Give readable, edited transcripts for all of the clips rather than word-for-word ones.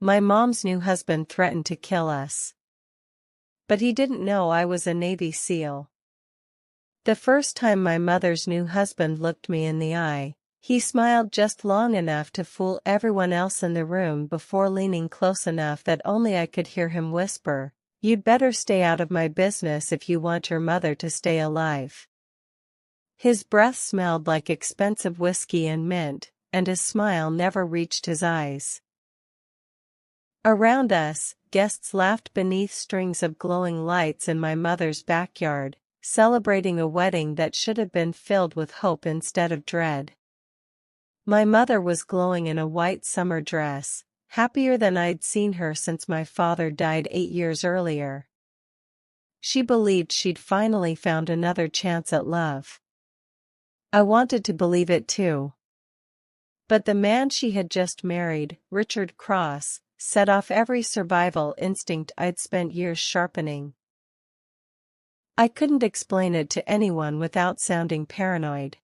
My mom's new husband threatened to kill us. But he didn't know I was a Navy SEAL. The first time my mother's new husband looked me in the eye, he smiled just long enough to fool everyone else in the room before leaning close enough that only I could hear him whisper, "You'd better stay out of my business if you want your mother to stay alive." His breath smelled like expensive whiskey and mint, and his smile never reached his eyes. Around us, guests laughed beneath strings of glowing lights in my mother's backyard, celebrating a wedding that should have been filled with hope instead of dread. My mother was glowing in a white summer dress, happier than I'd seen her since my father died 8 years earlier. She believed she'd finally found another chance at love. I wanted to believe it too. But the man she had just married, Richard Cross, set off every survival instinct I'd spent years sharpening. I couldn't explain it to anyone without sounding paranoid.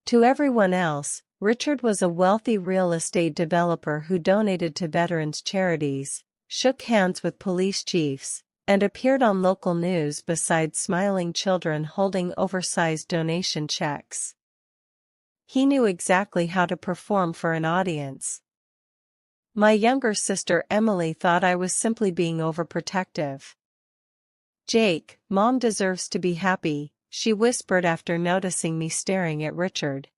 To everyone else, Richard was a wealthy real estate developer who donated to veterans' charities, shook hands with police chiefs, and appeared on local news beside smiling children holding oversized donation checks. He knew exactly how to perform for an audience. My younger sister Emily thought I was simply being overprotective. "Jake, Mom deserves to be happy," she whispered after noticing me staring at Richard.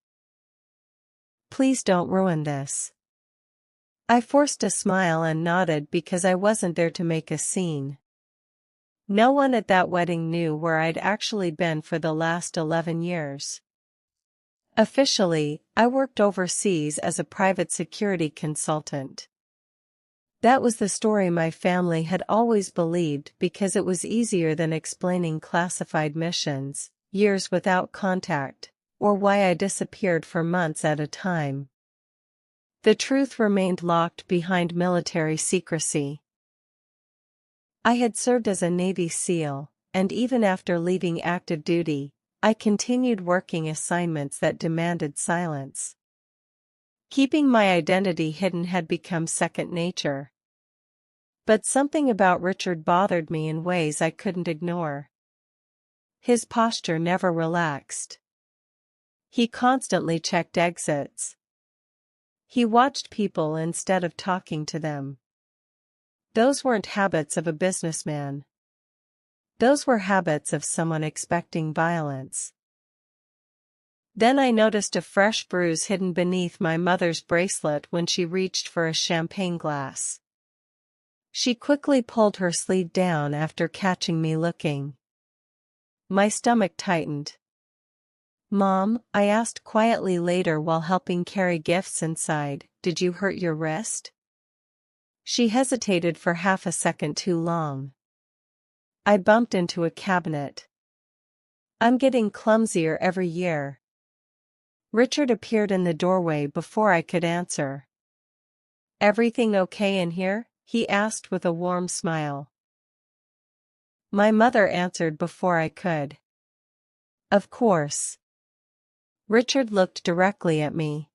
"Please don't ruin this." I forced a smile and nodded because I wasn't there to make a scene. No one at that wedding knew where I'd actually been for the last 11 years. Officially, I worked overseas as a private security consultant. That was the story my family had always believed because it was easier than explaining classified missions, years without contact, or why I disappeared for months at a time. The truth remained locked behind military secrecy. I had served as a Navy SEAL, and even after leaving active duty, I continued working assignments that demanded silence. Keeping my identity hidden had become second nature. But something about Richard bothered me in ways I couldn't ignore. His posture never relaxed. He constantly checked exits. He watched people instead of talking to them. Those weren't habits of a businessman. Those were habits of someone expecting violence. Then I noticed a fresh bruise hidden beneath my mother's bracelet when she reached for a champagne glass. She quickly pulled her sleeve down after catching me looking. My stomach tightened. "Mom," I asked quietly later while helping carry gifts inside, "did you hurt your wrist?" She hesitated for half a second too long. I bumped into a cabinet. "I'm getting clumsier every year." Richard appeared in the doorway before I could answer. "Everything okay in here?" he asked with a warm smile. My mother answered before I could. "Of course." Richard looked directly at me.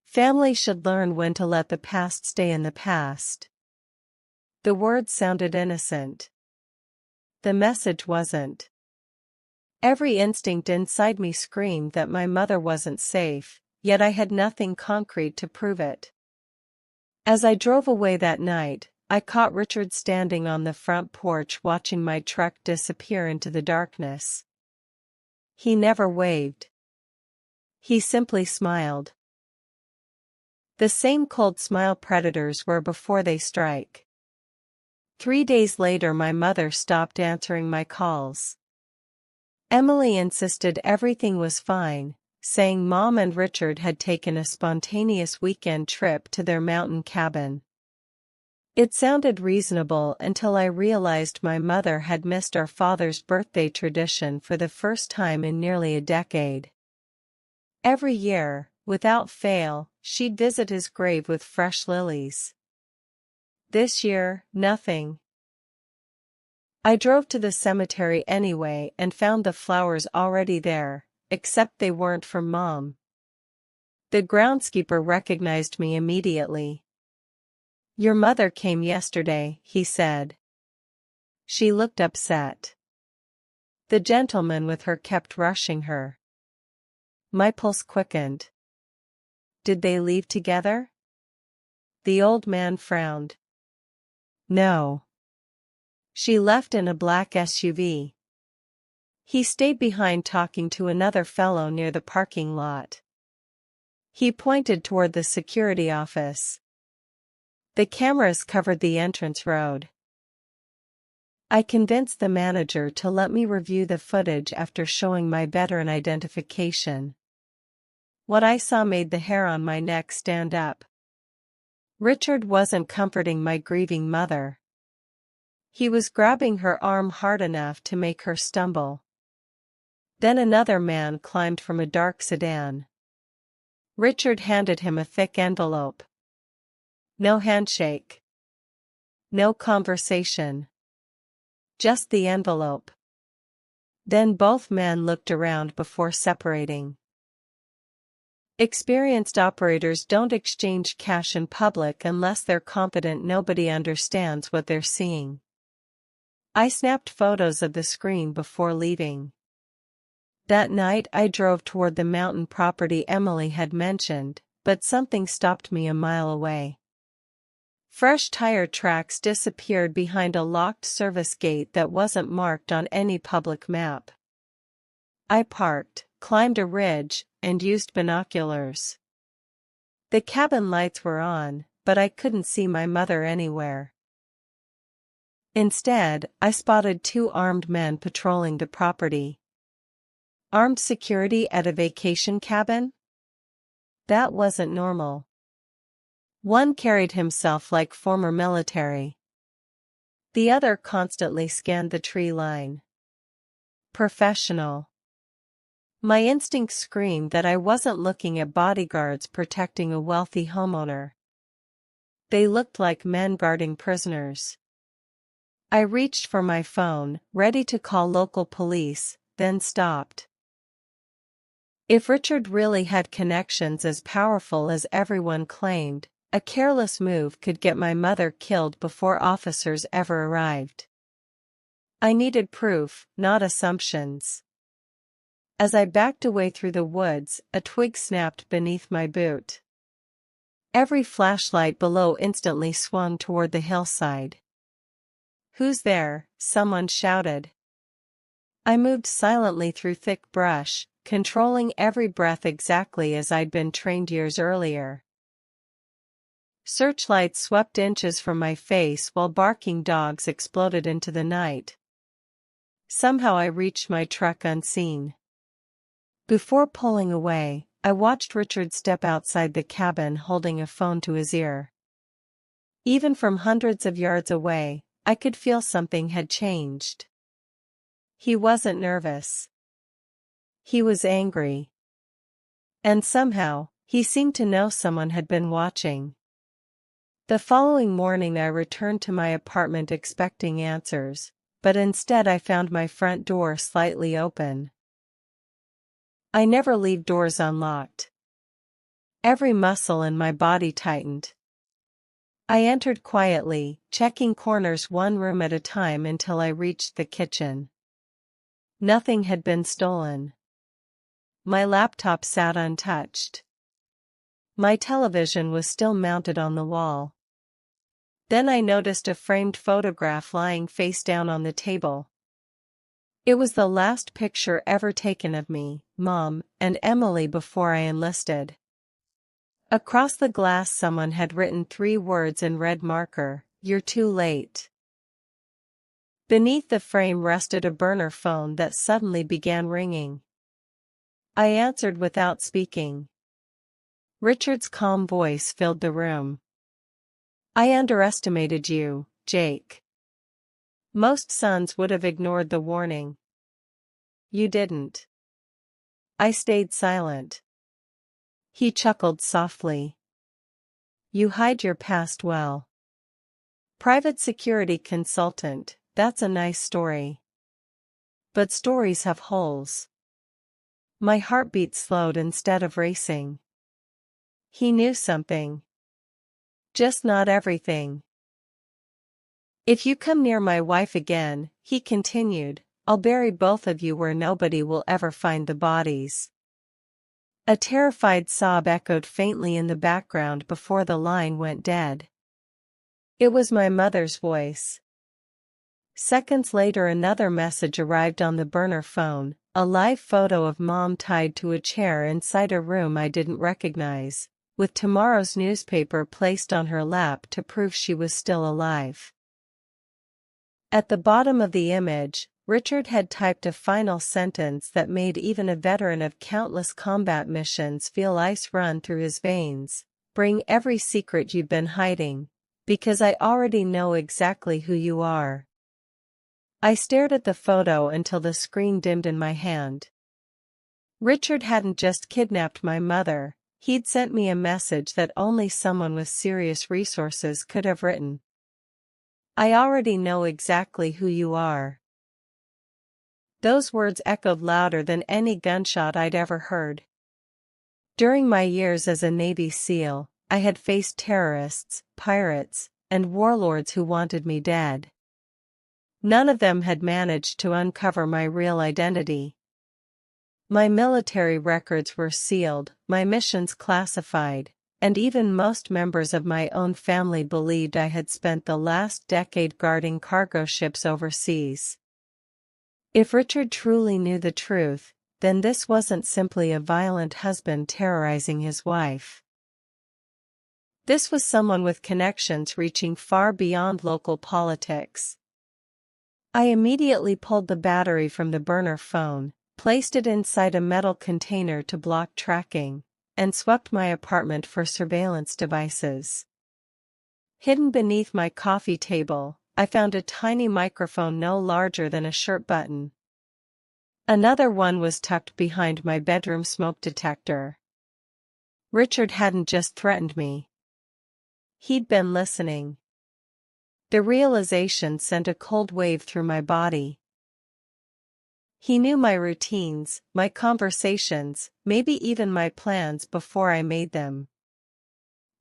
Family should learn when to let the past stay in the past. The words sounded innocent. The message wasn't. Every instinct inside me screamed that my mother wasn't safe, yet I had nothing concrete to prove it. As I drove away that night, I caught Richard standing on the front porch watching my truck disappear into the darkness. He never waved. He simply smiled. The same cold smile predators wear before they strike. 3 days later my mother stopped answering my calls. Emily insisted everything was fine, saying Mom and Richard had taken a spontaneous weekend trip to their mountain cabin. It sounded reasonable until I realized my mother had missed our father's birthday tradition for the first time in nearly a decade. Every year, without fail, she'd visit his grave with fresh lilies. This year, nothing. I drove to the cemetery anyway and found the flowers already there, except they weren't for Mom. The groundskeeper recognized me immediately. Your mother came yesterday, he said. She looked upset. The gentleman with her kept rushing her. My pulse quickened. Did they leave together? The old man frowned. No. She left in a black SUV. He stayed behind talking to another fellow near the parking lot. He pointed toward the security office. The cameras covered the entrance road. I convinced the manager to let me review the footage after showing my veteran identification. What I saw made the hair on my neck stand up. Richard wasn't comforting my grieving mother. He was grabbing her arm hard enough to make her stumble. Then another man climbed from a dark sedan. Richard handed him a thick envelope. No handshake. No conversation. Just the envelope. Then both men looked around before separating. Experienced operators don't exchange cash in public unless they're confident nobody understands what they're seeing. I snapped photos of the screen before leaving. That night I drove toward the mountain property Emily had mentioned, but something stopped me a mile away. Fresh tire tracks disappeared behind a locked service gate that wasn't marked on any public map. I parked, climbed a ridge, and used binoculars. The cabin lights were on, but I couldn't see my mother anywhere. Instead, I spotted two armed men patrolling the property. Armed security at a vacation cabin? That wasn't normal. One carried himself like former military. The other constantly scanned the tree line. Professional. My instinct screamed that I wasn't looking at bodyguards protecting a wealthy homeowner. They looked like men guarding prisoners. I reached for my phone, ready to call local police, then stopped. If Richard really had connections as powerful as everyone claimed, a careless move could get my mother killed before officers ever arrived. I needed proof, not assumptions. As I backed away through the woods, a twig snapped beneath my boot. Every flashlight below instantly swung toward the hillside. "Who's there?" someone shouted. I moved silently through thick brush, controlling every breath exactly as I'd been trained years earlier. Searchlights swept inches from my face while barking dogs exploded into the night. Somehow I reached my truck unseen. Before pulling away, I watched Richard step outside the cabin holding a phone to his ear. Even from hundreds of yards away, I could feel something had changed. He wasn't nervous. He was angry. And somehow, he seemed to know someone had been watching. The following morning I returned to my apartment expecting answers, but instead I found my front door slightly open. I never leave doors unlocked. Every muscle in my body tightened. I entered quietly, checking corners one room at a time until I reached the kitchen. Nothing had been stolen. My laptop sat untouched. My television was still mounted on the wall. Then I noticed a framed photograph lying face down on the table. It was the last picture ever taken of me, Mom, and Emily before I enlisted. Across the glass someone had written 3 words in red marker: "You're too late." Beneath the frame rested a burner phone that suddenly began ringing. I answered without speaking. Richard's calm voice filled the room. "I underestimated you, Jake. Most sons would have ignored the warning. You didn't." I stayed silent. He chuckled softly. "You hide your past well. Private security consultant, that's a nice story. But stories have holes." My heartbeat slowed instead of racing. He knew something. Just not everything. If you come near my wife again, he continued, I'll bury both of you where nobody will ever find the bodies. A terrified sob echoed faintly in the background before the line went dead. It was my mother's voice. Seconds later another message arrived on the burner phone, a live photo of Mom tied to a chair inside a room I didn't recognize, with tomorrow's newspaper placed on her lap to prove she was still alive. At the bottom of the image, Richard had typed a final sentence that made even a veteran of countless combat missions feel ice run through his veins. Bring every secret you've been hiding, because I already know exactly who you are. I stared at the photo until the screen dimmed in my hand. Richard hadn't just kidnapped my mother, he'd sent me a message that only someone with serious resources could have written. I already know exactly who you are. Those words echoed louder than any gunshot I'd ever heard. During my years as a Navy SEAL, I had faced terrorists, pirates, and warlords who wanted me dead. None of them had managed to uncover my real identity. My military records were sealed, my missions classified, and even most members of my own family believed I had spent the last decade guarding cargo ships overseas. If Richard truly knew the truth, then this wasn't simply a violent husband terrorizing his wife. This was someone with connections reaching far beyond local politics. I immediately pulled the battery from the burner phone, placed it inside a metal container to block tracking, and swept my apartment for surveillance devices. Hidden beneath my coffee table, I found a tiny microphone no larger than a shirt button. Another one was tucked behind my bedroom smoke detector. Richard hadn't just threatened me. He'd been listening. The realization sent a cold wave through my body. He knew my routines, my conversations, maybe even my plans before I made them.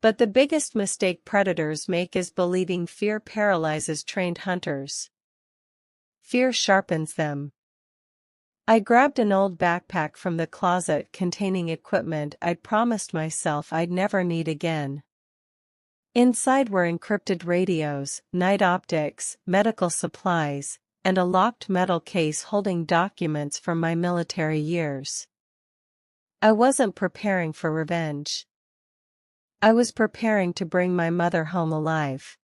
But the biggest mistake predators make is believing fear paralyzes trained hunters. Fear sharpens them. I grabbed an old backpack from the closet containing equipment I'd promised myself I'd never need again. Inside were encrypted radios, night optics, medical supplies, and a locked metal case holding documents from my military years. I wasn't preparing for revenge. I was preparing to bring my mother home alive.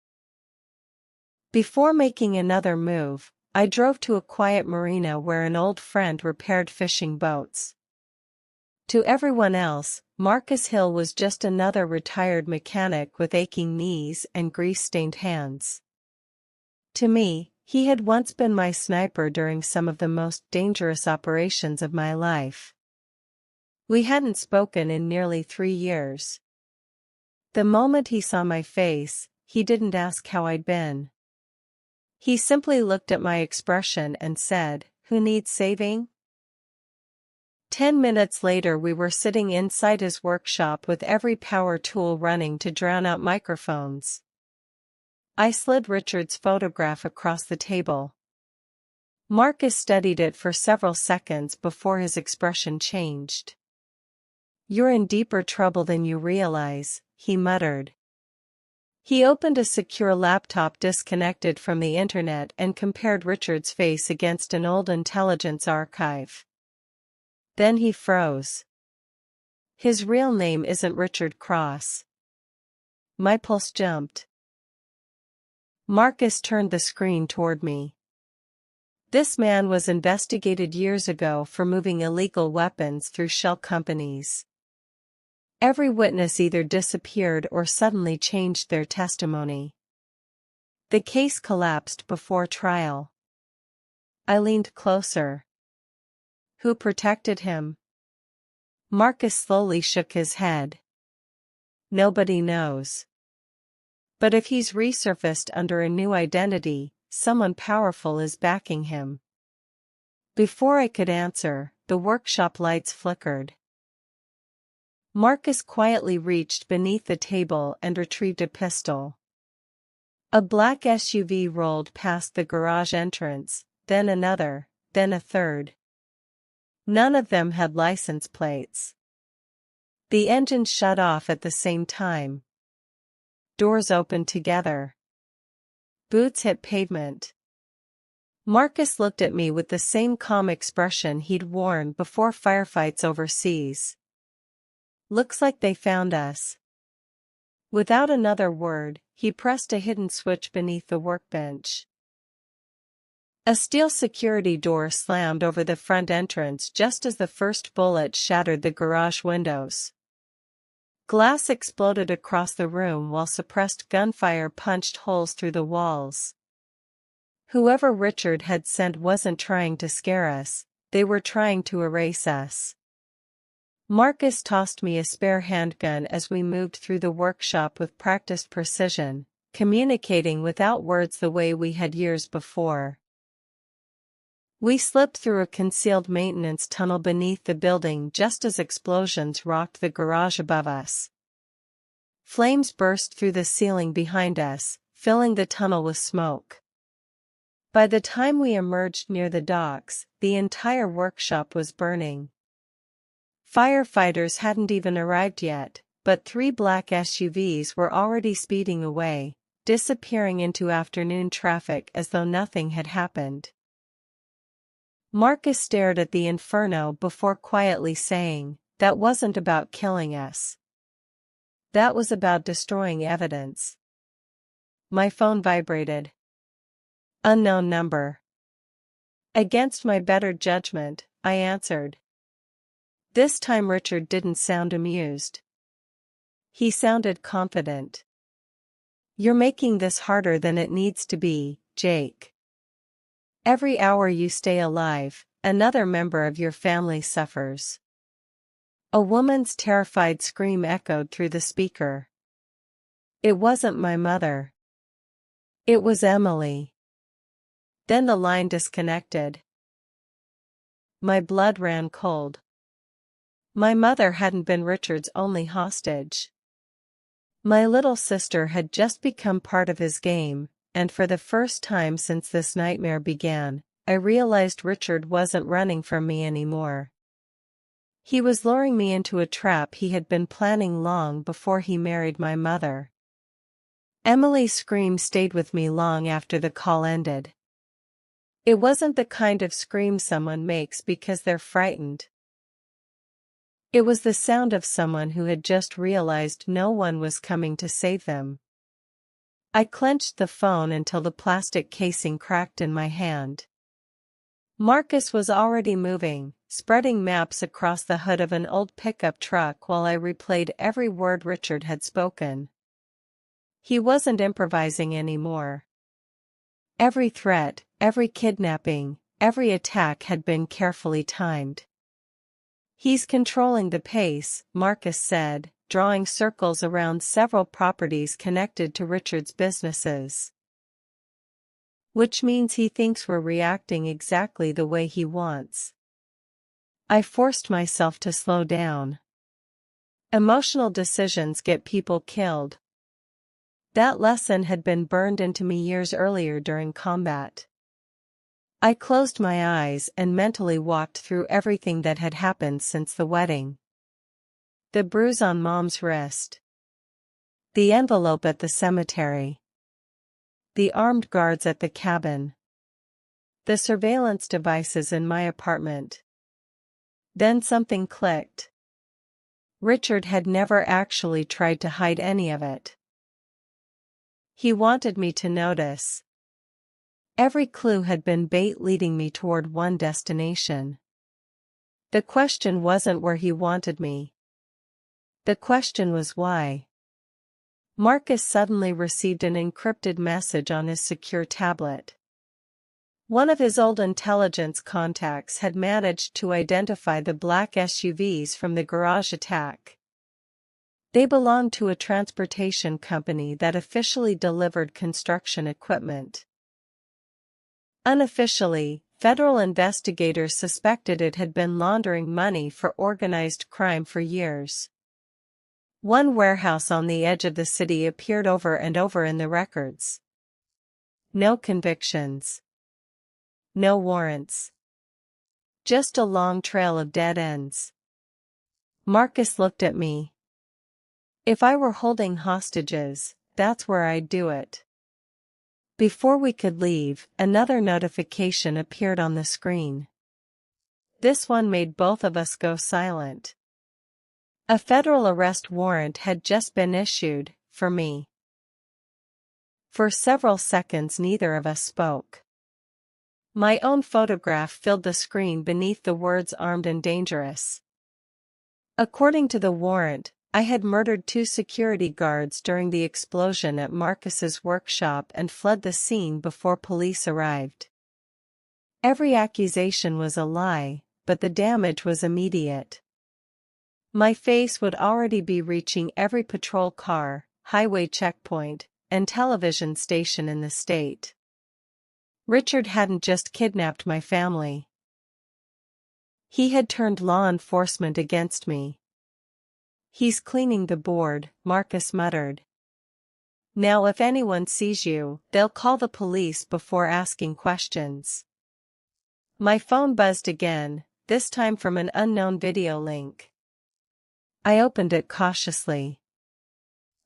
Before making another move, I drove to a quiet marina where an old friend repaired fishing boats. To everyone else, Marcus Hill was just another retired mechanic with aching knees and grease-stained hands. To me, he had once been my sniper during some of the most dangerous operations of my life. We hadn't spoken in nearly 3 years. The moment he saw my face, he didn't ask how I'd been. He simply looked at my expression and said, "Who needs saving?" 10 minutes later we were sitting inside his workshop with every power tool running to drown out microphones. I slid Richard's photograph across the table. Marcus studied it for several seconds before his expression changed. "You're in deeper trouble than you realize," he muttered. He opened a secure laptop disconnected from the internet and compared Richard's face against an old intelligence archive. Then he froze. "His real name isn't Richard Cross." My pulse jumped. Marcus turned the screen toward me. This man was investigated years ago for moving illegal weapons through shell companies. Every witness either disappeared or suddenly changed their testimony. The case collapsed before trial. I leaned closer. "Who protected him?" Marcus slowly shook his head. "Nobody knows. But if he's resurfaced under a new identity, someone powerful is backing him." Before I could answer, the workshop lights flickered. Marcus quietly reached beneath the table and retrieved a pistol. A black SUV rolled past the garage entrance, then another, then a third. None of them had license plates. The engines shut off at the same time. Doors opened together. Boots hit pavement. Marcus looked at me with the same calm expression he'd worn before firefights overseas. "Looks like they found us." Without another word, he pressed a hidden switch beneath the workbench. A steel security door slammed over the front entrance just as the first bullet shattered the garage windows. Glass exploded across the room while suppressed gunfire punched holes through the walls. Whoever Richard had sent wasn't trying to scare us, they were trying to erase us. Marcus tossed me a spare handgun as we moved through the workshop with practiced precision, communicating without words the way we had years before. We slipped through a concealed maintenance tunnel beneath the building just as explosions rocked the garage above us. Flames burst through the ceiling behind us, filling the tunnel with smoke. By the time we emerged near the docks, the entire workshop was burning. Firefighters hadn't even arrived yet, but 3 black SUVs were already speeding away, disappearing into afternoon traffic as though nothing had happened. Marcus stared at the inferno before quietly saying, "That wasn't about killing us. That was about destroying evidence." My phone vibrated. Unknown number. Against my better judgment, I answered. This time Richard didn't sound amused. He sounded confident. "You're making this harder than it needs to be, Jake. Every hour you stay alive, another member of your family suffers." A woman's terrified scream echoed through the speaker. It wasn't my mother. It was Emily. Then the line disconnected. My blood ran cold. My mother hadn't been Richard's only hostage. My little sister had just become part of his game, and for the first time since this nightmare began, I realized Richard wasn't running from me anymore. He was luring me into a trap he had been planning long before he married my mother. Emily's scream stayed with me long after the call ended. It wasn't the kind of scream someone makes because they're frightened. It was the sound of someone who had just realized no one was coming to save them. I clenched the phone until the plastic casing cracked in my hand. Marcus was already moving, spreading maps across the hood of an old pickup truck while I replayed every word Richard had spoken. He wasn't improvising anymore. Every threat, every kidnapping, every attack had been carefully timed. "He's controlling the pace," Marcus said, drawing circles around several properties connected to Richard's businesses. "Which means he thinks we're reacting exactly the way he wants." I forced myself to slow down. Emotional decisions get people killed. That lesson had been burned into me years earlier during combat. I closed my eyes and mentally walked through everything that had happened since the wedding. The bruise on Mom's wrist. The envelope at the cemetery. The armed guards at the cabin. The surveillance devices in my apartment. Then something clicked. Richard had never actually tried to hide any of it. He wanted me to notice. Every clue had been bait leading me toward one destination. The question wasn't where he wanted me. The question was why. Marcus suddenly received an encrypted message on his secure tablet. One of his old intelligence contacts had managed to identify the black SUVs from the garage attack. They belonged to a transportation company that officially delivered construction equipment. Unofficially, federal investigators suspected it had been laundering money for organized crime for years. One warehouse on the edge of the city appeared over and over in the records. No convictions. No warrants. Just a long trail of dead ends. Marcus looked at me. If I were holding hostages, that's where I'd do it. Before we could leave, another notification appeared on the screen. This one made both of us go silent. A federal arrest warrant had just been issued, for me. For several seconds neither of us spoke. My own photograph filled the screen beneath the words armed and dangerous. According to the warrant, I had murdered 2 security guards during the explosion at Marcus's workshop and fled the scene before police arrived. Every accusation was a lie, but the damage was immediate. My face would already be reaching every patrol car, highway checkpoint, and television station in the state. Richard hadn't just kidnapped my family. He had turned law enforcement against me. He's cleaning the board, Marcus muttered. Now if anyone sees you, they'll call the police before asking questions. My phone buzzed again, this time from an unknown video link. I opened it cautiously.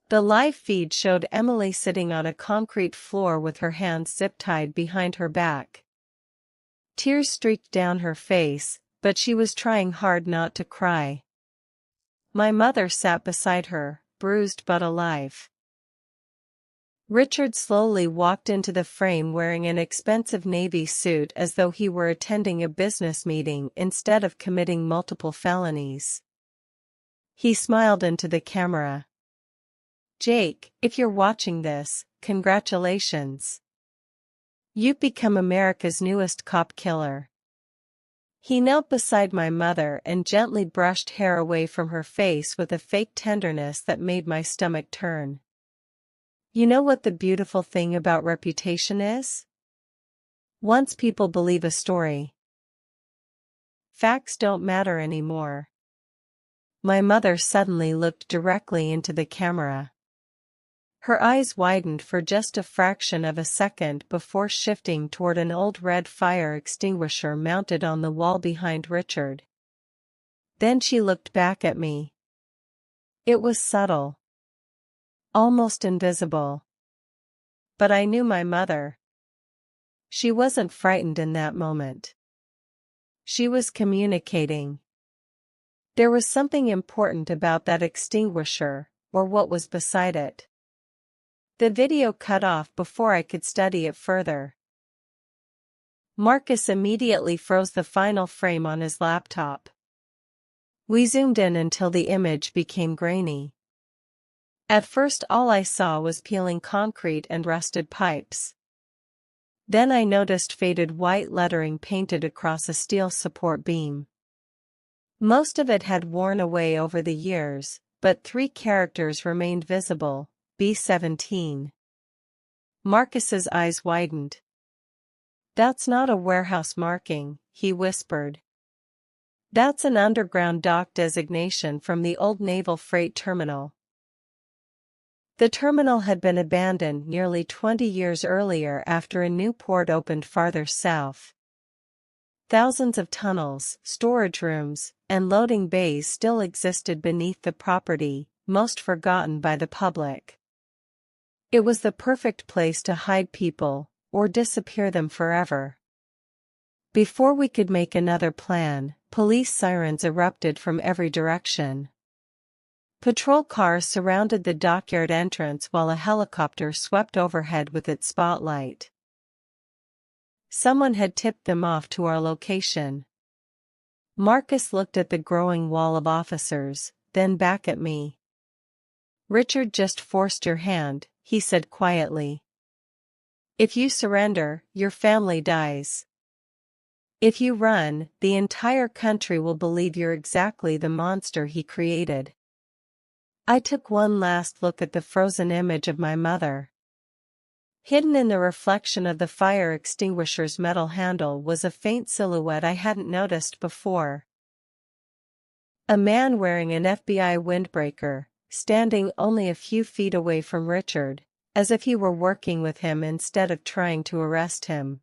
The live feed showed Emily sitting on a concrete floor with her hands zip-tied behind her back. Tears streaked down her face, but she was trying hard not to cry. My mother sat beside her, bruised but alive. Richard slowly walked into the frame wearing an expensive navy suit as though he were attending a business meeting instead of committing multiple felonies. He smiled into the camera. Jake, if you're watching this, congratulations. You've become America's newest cop killer. He knelt beside my mother and gently brushed hair away from her face with a fake tenderness that made my stomach turn. You know what the beautiful thing about reputation is? Once people believe a story, facts don't matter anymore. My mother suddenly looked directly into the camera. Her eyes widened for just a fraction of a second before shifting toward an old red fire extinguisher mounted on the wall behind Richard. Then she looked back at me. It was subtle. Almost invisible. But I knew my mother. She wasn't frightened in that moment. She was communicating. There was something important about that extinguisher, or what was beside it. The video cut off before I could study it further. Marcus immediately froze the final frame on his laptop. We zoomed in until the image became grainy. At first all I saw was peeling concrete and rusted pipes. Then I noticed faded white lettering painted across a steel support beam. Most of it had worn away over the years, but 3 characters remained visible: B-17. Marcus's eyes widened. That's not a warehouse marking, he whispered. That's an underground dock designation from the old naval freight terminal. The terminal had been abandoned nearly 20 years earlier after a new port opened farther south. Thousands of tunnels, storage rooms, and loading bays still existed beneath the property, most forgotten by the public. It was the perfect place to hide people, or disappear them forever. Before we could make another plan, police sirens erupted from every direction. Patrol cars surrounded the dockyard entrance while a helicopter swept overhead with its spotlight. Someone had tipped them off to our location. Marcus looked at the growing wall of officers, then back at me. Richard just forced your hand, he said quietly. If you surrender, your family dies. If you run, the entire country will believe you're exactly the monster he created. I took one last look at the frozen image of my mother. Hidden in the reflection of the fire extinguisher's metal handle was a faint silhouette I hadn't noticed before. A man wearing an FBI windbreaker, standing only a few feet away from Richard, as if he were working with him instead of trying to arrest him.